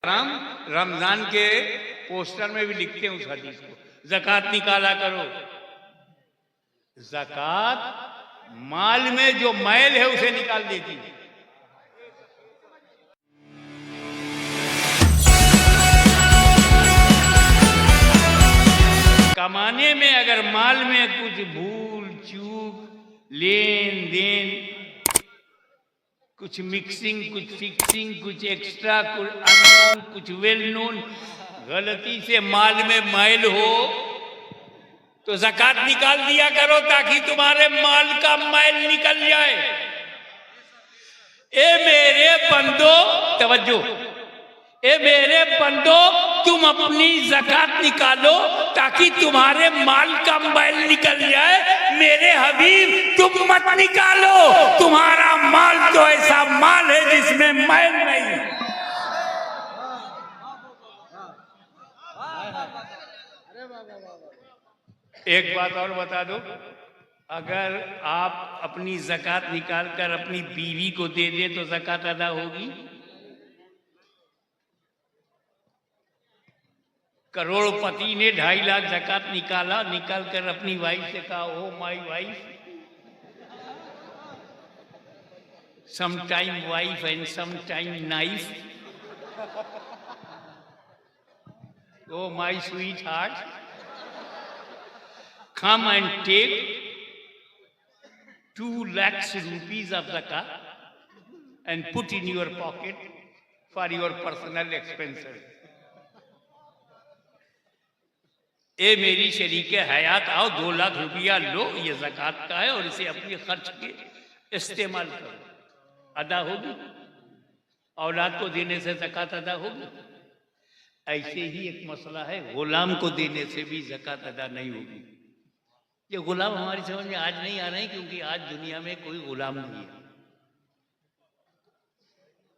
हम रमजान के पोस्टर में भी लिखते हैं उस हदीस को, ज़कात निकाला करो। ज़कात माल में जो मैल है उसे निकाल देती है। कमाने में अगर माल में कुछ भूल चूक, लेन देन, कुछ मिक्सिंग, कुछ फिक्सिंग, कुछ एक्स्ट्रा, कुछ अननोन, कुछ वेल नोन, गलती से माल में मैल हो तो ज़कात निकाल दिया करो ताकि तुम्हारे माल का मैल निकल जाए। ए मेरे बंदो, तवज्जो, ए मेरे बंदो, तुम अपनी ज़कात निकालो ताकि तुम्हारे माल का मैल निकल जाए। मेरे हबीब, तुम मत निकालो, तुम्हारा माल तो ऐसा माल है जिसमें मैल नहीं। एक बात और बता दो, अगर आप अपनी ज़कात निकालकर अपनी बीवी को दे दें तो ज़कात अदा होगी? करोड़पति ने 2.5 लाख ज़कात निकाला, निकालकर अपनी वाइफ से कहा, oh my wife, some time wife and some time knife, oh my sweetheart, come and take 2 lakhs rupees of zakat and put in your pocket for your personal expenses. ए मेरी शरीके हयात, आओ 2 लाख रुपया लो, ये ज़कात का है और इसे अपने खर्च के इस्तेमाल करो। अदा होगी? औलाद को देने से ज़कात अदा होगी? ऐसे ही एक मसला है, गुलाम को देने से भी ज़कात अदा नहीं होगी। ये गुलाम हमारी समझ में आज नहीं आ रहे हैं क्योंकि आज दुनिया में कोई गुलाम नहीं है,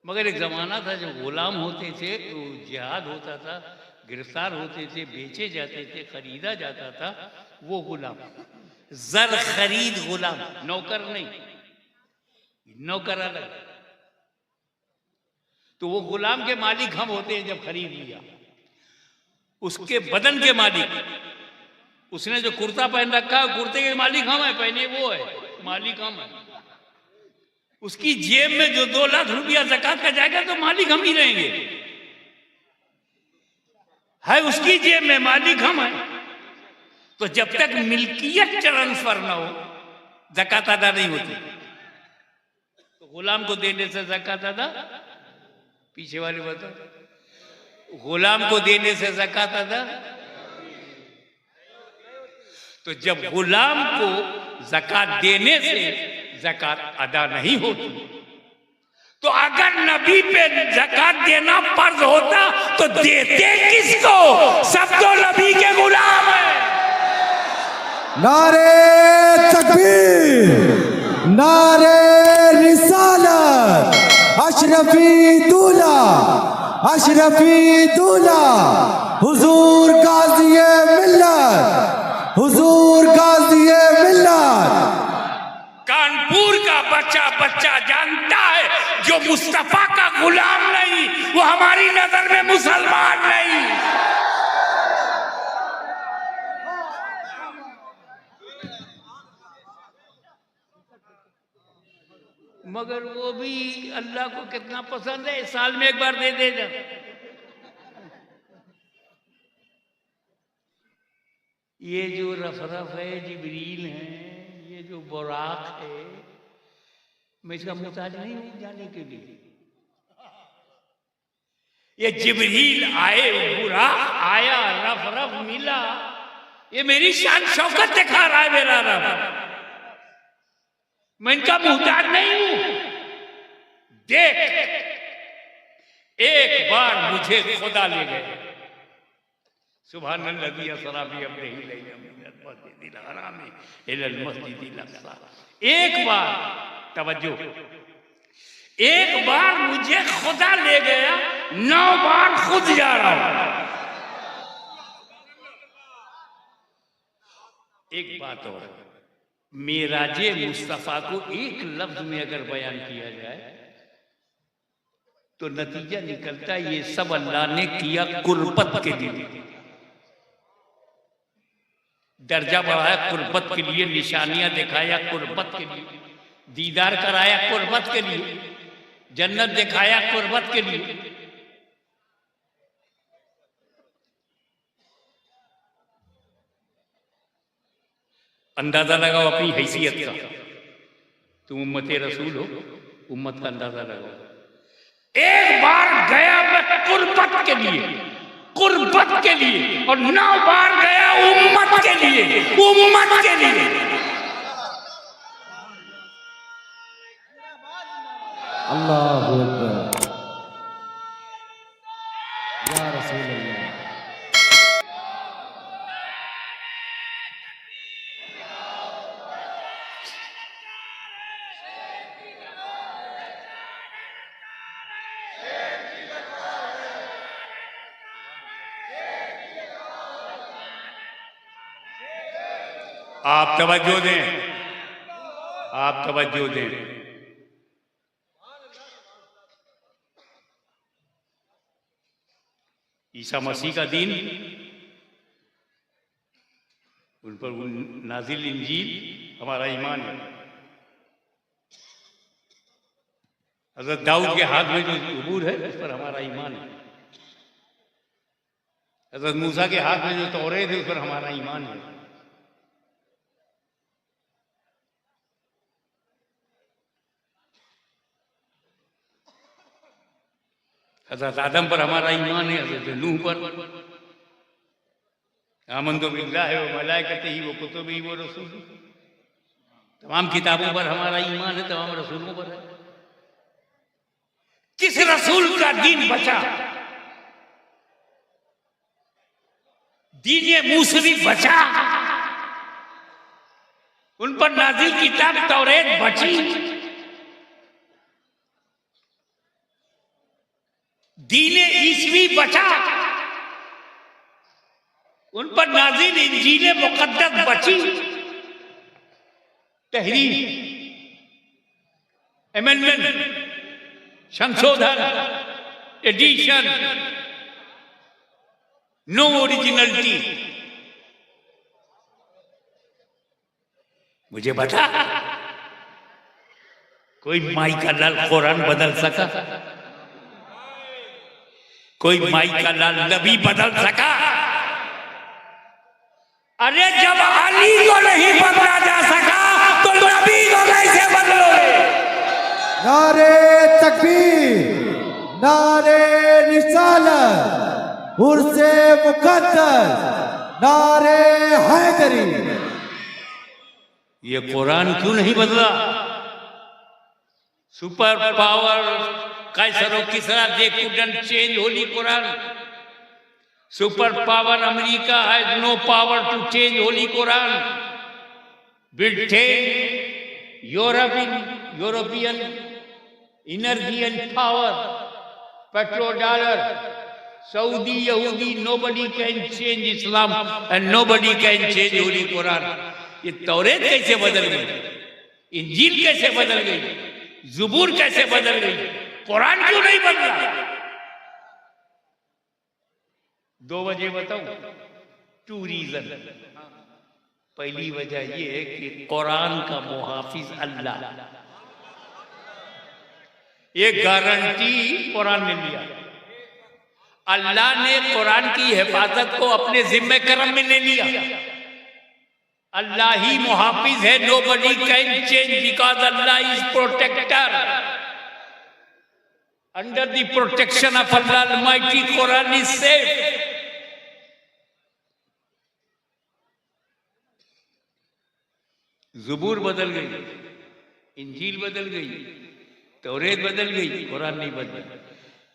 मगर एक जमाना था जब गुलाम होते थे तो जिहाद होता था, गिरफ्तार होते थे, बेचे जाते थे, खरीदा जाता था, वो गुलाम। जर खरीद गुलाम, नौकर नहीं, नौकर अलग। तो वो गुलाम के मालिक हम होते हैं जब खरीद लिया, उसके बदन के मालिक, उसने जो कुर्ता पहन रखा है कुर्ते के मालिक हम है, पहने वो है, मालिक हम है। उसकी जेब में जो 2 लाख रुपया ज़कात का जाएगा तो मालिक हम ही रहेंगे, है उसकी जेब में, मालिक हम है। तो जब तक मिल्कियत ट्रांसफर ना हो ज़कात अदा नहीं होती। तो गुलाम को देने से ज़कात अदा, पीछे वाले बताओ, गुलाम को देने से ज़कात अदा। तो जब गुलाम को ज़कात देने से ज़कात अदा नहीं होती, तो अगर नबी पे ज़कात देना फर्ज होता तो देते किसको? सब तो नबी के गुलाम है। नारे तकबीर, नारे रिसालत, अशरफी दूल्हा, अशरफी दूल्हा, हुजूर गाज़िए मिल्लत, हुजूर गाज़िए मिल्लत। कानपुर का बच्चा बच्चा जानता है जो मुस्तफा का गुलाम नहीं, वो हमारी नजर में मुसलमान नहीं। मगर वो भी अल्लाह को कितना पसंद है, साल में एक बार दे देगा। ये जो रफरफ है, जिब्रील है, ये जो बुराक है, मैं इसका मुहताज नहीं हूं जाने के लिए। ये जिब्रील आए, बुराक आया, रफरफ मिला, ये मेरी शान शौकत दिखा रहा है मेरा रब। मैं इनका मुहताज नहीं हूं। देख, एक बार मुझे खुदा ले गए। सुभान अल्लज़ी असरा बिअब्दिही लैलन मिनल मस्जिदिल हराम इलल मस्जिदिल अक़सा। एक बार, तवज्जो, एक बार मुझे खुदा ले गया, 9 बार खुद जा रहा हूं। एक बात और, मेराजे मुस्तफा को एक लफ्ज में अगर बयान किया जाए तो नतीजा निकलता है ये सब अल्लाह ने किया कुर्बत के लिए, दर्जा बढ़ाया कुर्बत के लिए, निशानियां दिखाया कुर्बत के लिए, दीदार कराया कुर्बत के लिए, जन्नत दिखाया कुर्बत के लिए। अंदाजा लगाओ अपनी हैसियत का, तुम उम्मत रसूल हो, उम्मत का अंदाजा लगाओ। एक बार गया मैं कुर्बत के लिए, कुर्बत के लिए, और 9 बार गया उम्मत के लिए, उम्मत के लिए। अल्लाहु अकबर या रसूल अल्लाह। आप तवज्जो दें, आप तवज्जो दें। ईसा मसीह का दीन, उन पर नाजिल इंजील हमारा ईमान है। हज़रत दाऊद के हाथ में जो ज़बूर है उस पर हमारा ईमान है। हज़रत मूसा के हाथ में जो तौरेत है उस पर हमारा ईमान है। हज़रत आदम पर हमारा ईमान है, हज़रत नूह पर, आमन्तु बिल्लाहि व मलाइकतिही व कुतुबिही व रसूलिही, तमाम किताबों पर हमारा ईमान है, तमाम रसूलों पर है। किस रसूल का दीन बचा? दीन मूसवी बचा, उन पर नाजिल किताब तौरेत बची। दीने ईसवी बचा, उन पर नाजिल इंजीले मुकद्दस बची। तहरीर, अमेंडमेंट, संशोधन, एडिशन, नो ओरिजिनलिटी। मुझे बता, कोई माई का लाल कुरान बदल सका? कोई माई का लाल नबी बदल सका? अरे जब अली को नहीं बदला जा सका तो नबी को कैसे बदलोगे? नारे तकबीर, नारे रिसालत, उर्से मुकद्दस, नारे हैदरी। ये कुरान क्यों नहीं बदला? सुपर पावर कैसर और किसरा they couldn't change holy Quran. Super power America has no power to change holy Quran. Britain, European energy and power, petro dollar, Saudi, यहूदी, nobody can change Islam and nobody can change holy Quran. ये तौरेत कैसे बदल गई? इंजील कैसे बदल गई? ज़बूर कैसे बदल गई? कुरान क्यों नहीं बदला? 2 वजह बताऊं, 2 रीजन। पहली वजह यह है कि कुरान का मुहाफिज अल्लाह, ये गारंटी कुरान ने लिया। अल्लाह ने कुरान की हिफाजत को अपने जिम्मे करम में ले लिया। अल्लाह ही मुहाफिज है, nobody can change because Allah is protector. Under the protection of Allah Almighty, Quran is safe. ज़बूर बदल गई, इंजील बदल गई, तौरेत बदल गई, कुरान नहीं बदला।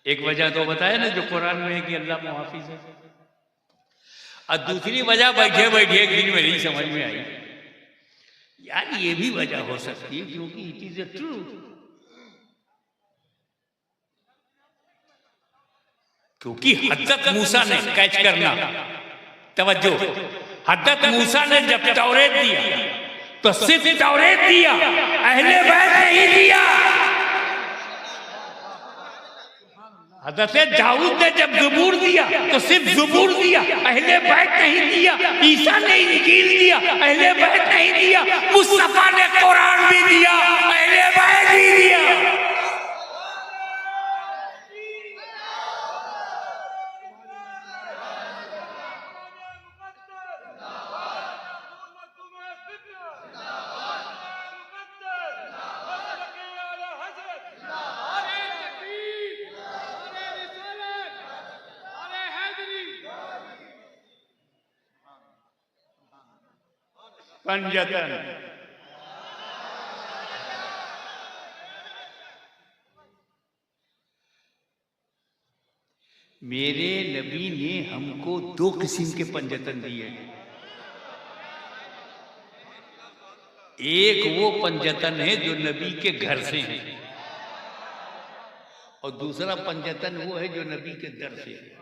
एक वजह तो बताया ना जो कुरान में है कि अल्लाह मुहाफिज है। और दूसरी वजह बैठे बैठे एक दिन मेरी समझ में आई, यार ये भी वजह हो सकती है क्योंकि इट इज ए ट्रूथ। क्योंकि हज़रत मूसा ने कैच करना, तवज्जो, हज़रत मूसा ने जब तौरेत दिया तो सिर्फ तौरेत दिया, अहले बैत नहीं दिया। हज़रत दाऊद ने जब ज़बूर दिया तो सिर्फ ज़बूर दिया, अहले बैत नहीं दिया। ईसा ने इंजील दिया, अहले बैत नहीं दिया। मुस्तफा ने कुरान भी दिया, अहले बैत भी दिया। पंजतन मेरे नबी ने हमको 2 किस्म के पंजतन दिए हैं। एक वो पंजतन है जो नबी के घर से है, और दूसरा पंजतन वो है जो नबी के दर से है।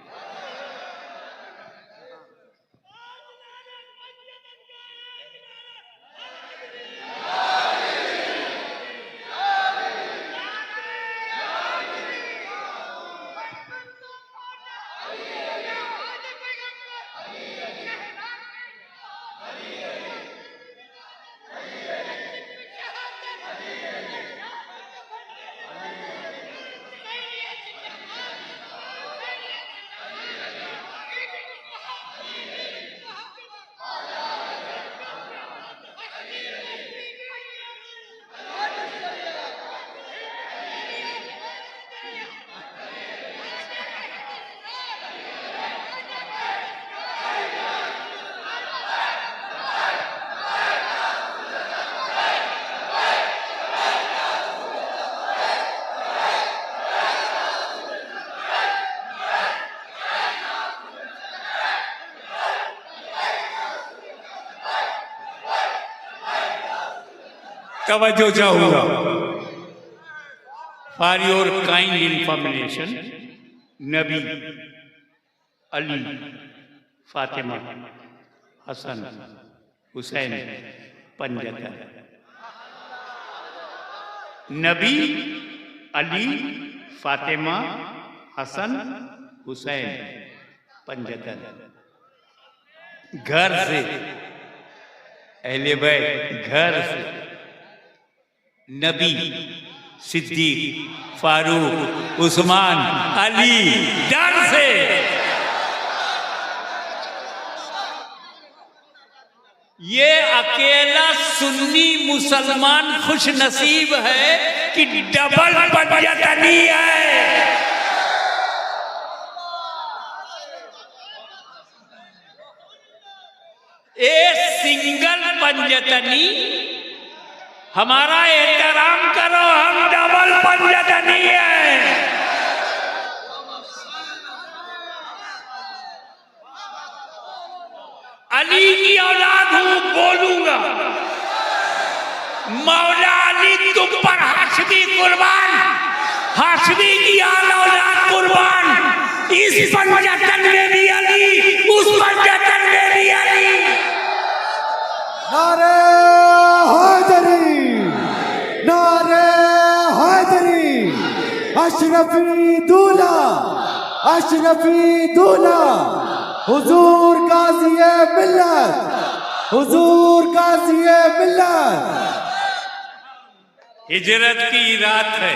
तवज्जो चाहूंगा। फॉर योर काइंड इंफॉर्मेशन, नबी, अली, फातिमा, हसन, हुसैन पंजतन। नबी, अली, फातिमा, हसन, हुसैन पंजतन। घर से, अहले बैत घर से, नबी, सिद्दीक, फारूक, उस्मान, अली डर से। ये अकेला सुन्नी मुसलमान खुश नसीब है कि डबल पंजतनी है। ए सिंगल पंजतनी हमारा एहतराम करो, हम डबल पंजतनी है। अली की औलाद हूं, बोलूंगा। मौला अली तुम पर हाशमी कुर्बान, हाशमी की औलाद कुर्बान। इस पंजतन में भी अली, उस पंजतन में भी अली। नारे हैदरी, नारे हैदरी। अशरफी दूल्हा, अशरफी दूल्हा, हुजूर काज़ी मिल्लत, हुजूर काज़ी मिल्लत। हिजरत की रात है,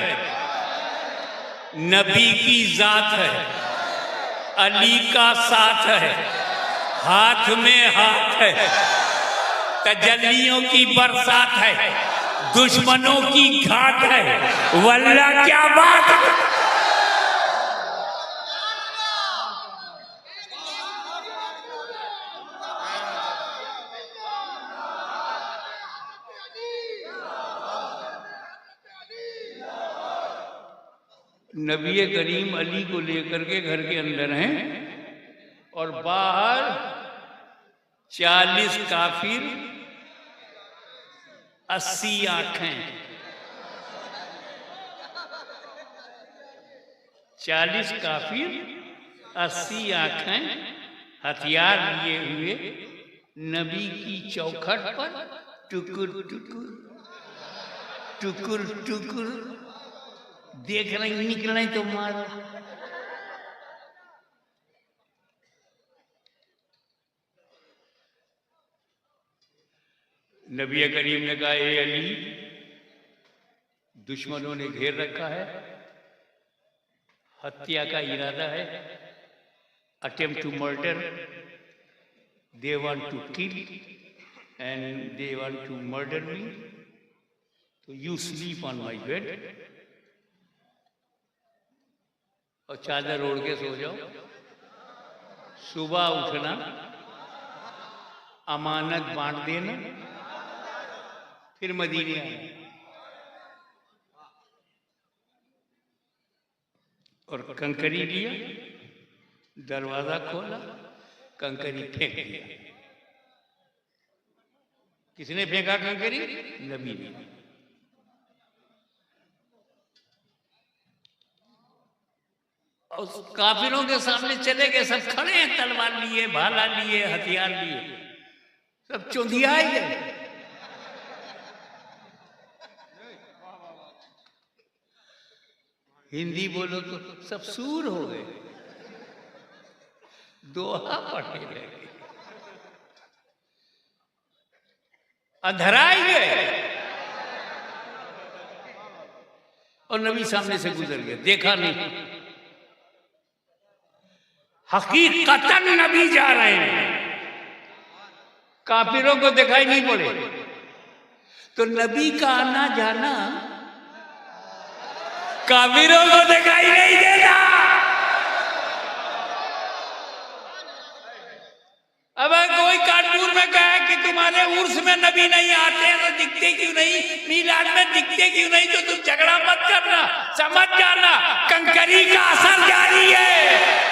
नबी की जात है, अली का साथ है, हाथ में हाथ है, तजल्लियों की बरसात है, दुश्मनों की घात है। वल्लाह क्या बात है। नबी करीम अली को लेकर के घर के अंदर हैं और बाहर 40 काफिर, 80 आंखें। 40 काफिर, 80 आंखें, हथियार लिए हुए नबी की चौखट पर टुकुर टुकुर टुकुर टुकुर देख रहे, निकल रहे तो मारो। नबी करीम ने कहा, ए अली, दुश्मनों ने घेर रखा है, हत्या का इरादा है, attempt to murder, they want to kill and they want to murder me, तो you sleep on my bed, और चादर ओढ़ के सो जाओ, सुबह उठना, अमानत बांट देना, फिर मदीने आना। और कंकरी लिया, दरवाजा खोला, कंकरी फेंक दिया। किसने फेंका कंकरी? नबी ने। और काफिरों के सामने चले गए, सब खड़े हैं, तलवार लिए, भाला लिए, हथियार लिए, सब चौंधिया ही गए। हिंदी बोलो तो सब सूर हो गए, दोहा पढ़े रह गए, अधराई गए। और नबी सामने से गुजर गए, देखा नहीं। हकीकतन नबी जा रहे हैं, काफिरों को दिखाई नहीं पड़े। तो नबी का आना जाना काफिरों को दिखाई नहीं देता। अब कोई कार्टून में कहा कि तुम्हारे उर्स में नबी नहीं आते हैं तो दिखते क्यों नहीं, मीलाद में दिखते क्यों नहीं, तो तुम झगड़ा मत करना, समझ जाना कंकरी का असर जारी है।